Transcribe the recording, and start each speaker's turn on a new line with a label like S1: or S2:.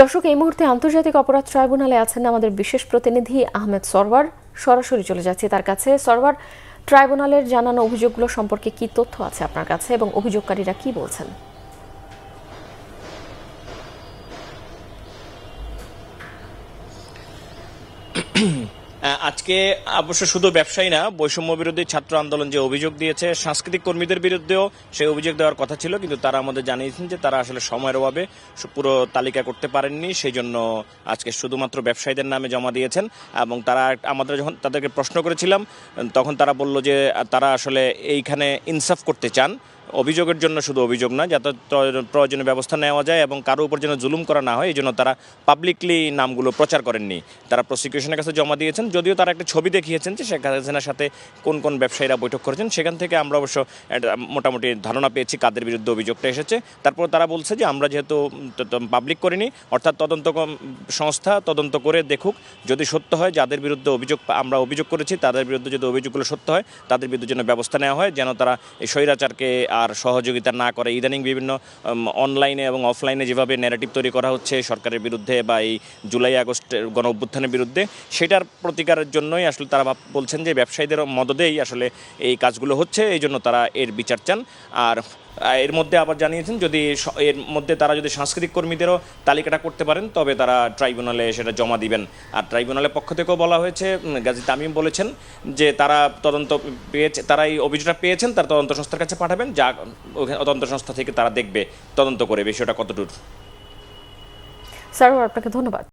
S1: দর্শক, এই মুহূর্তে আন্তর্জাতিক অপরাধ ট্রাইব্যুনালে আছেন আমাদের বিশেষ প্রতিনিধি আহমেদ সরওয়ার। সরাসরি চলে যাচ্ছি তার কাছে। সরওয়ার, ট্রাইব্যুনালের জানানো অভিযোগগুলো সম্পর্কে কি তথ্য আছে আপনার কাছে এবং অভিযোগকারীরা কি বলছেন?
S2: আজকে অবশ্য শুধু ব্যবসায়ী না, বৈষম্য বিরোধী ছাত্র আন্দোলন যে অভিযোগ দিয়েছে সাংস্কৃতিক কর্মীদের বিরুদ্ধেও সেই অভিযোগ দেওয়ার কথা ছিল, কিন্তু তারা আমাদের জানিয়েছেন যে তারা আসলে সময়ের অভাবে পুরো তালিকা করতে পারেননি, সেই জন্য আজকে শুধুমাত্র ব্যবসায়ীদের নামে জমা দিয়েছেন। এবং তারা আমাদের যখন তাদেরকে প্রশ্ন করেছিলাম তখন তারা বলল যে তারা আসলে এইখানে ইনসাফ করতে চান, অভিযোগের জন্য শুধু অভিযোগ না, যাতে প্রয়োজনীয় ব্যবস্থা নেওয়া যায় এবং কারো উপর যেন জুলুম করা না হয় এই জন্য তারা পাবলিকলি নামগুলো প্রচার করেননি। তারা প্রসিকিউশনের কাছে জমা দিয়েছেন, যদিও তারা একটা ছবি দেখিয়েছেন যে শেখ হাসিনার সাথে কোন কোন ব্যবসায়ীরা বৈঠক করেছেন, সেখান থেকে আমরা অবশ্য মোটামুটি ধারণা পেয়েছি কাদের বিরুদ্ধে অভিযোগটা এসেছে। তারপর তারা বলছে যে আমরা যেহেতু পাবলিক করিনি, অর্থাৎ তদন্ত সংস্থা তদন্ত করে দেখুক, যদি সত্য হয় যাদের বিরুদ্ধে আমরা অভিযোগ করেছি তাদের বিরুদ্ধে যদি অভিযোগগুলো সত্য হয় তাদের বিরুদ্ধে যেন ব্যবস্থা নেওয়া হয়, যেন তারা এই স্বৈরাচারকে আর সহযোগিতা না করে। ইদানিং বিভিন্ন অনলাইনে এবং অফলাইনে যেভাবে ন্যারেটিভ তৈরি করা হচ্ছে সরকারের বিরুদ্ধে বা এই জুলাই আগস্টের গণ অভ্যুত্থানের বিরুদ্ধে, সেটার প্রতিকারের জন্যই আসলে তারা বলছেন যে ব্যবসায়ীদের মদদেই আসলে এই কাজগুলো হচ্ছে, এই জন্য তারা এর বিচার চান। আর এর মধ্যে আবার জানিয়েছেন যদি এর মধ্যে তারা যদি সাংস্কৃতিক কর্মীদেরও তালিকাটা করতে পারেন তবে তারা ট্রাইব্যুনালে সেটা জমা দিবেন। আর ট্রাইব্যুনালের পক্ষ থেকেও বলা হয়েছে, গাজী তামিম বলেছেন যে তারা তদন্ত পেয়েছে, তারা এই অভিযোগটা পেয়েছেন, তারা তদন্ত সংস্থার কাছে পাঠাবেন, যা তদন্ত সংস্থা থেকে তারা দেখবে তদন্ত করে বিষয়টা কতদূর।
S1: স্যার, আপনাকে ধন্যবাদ।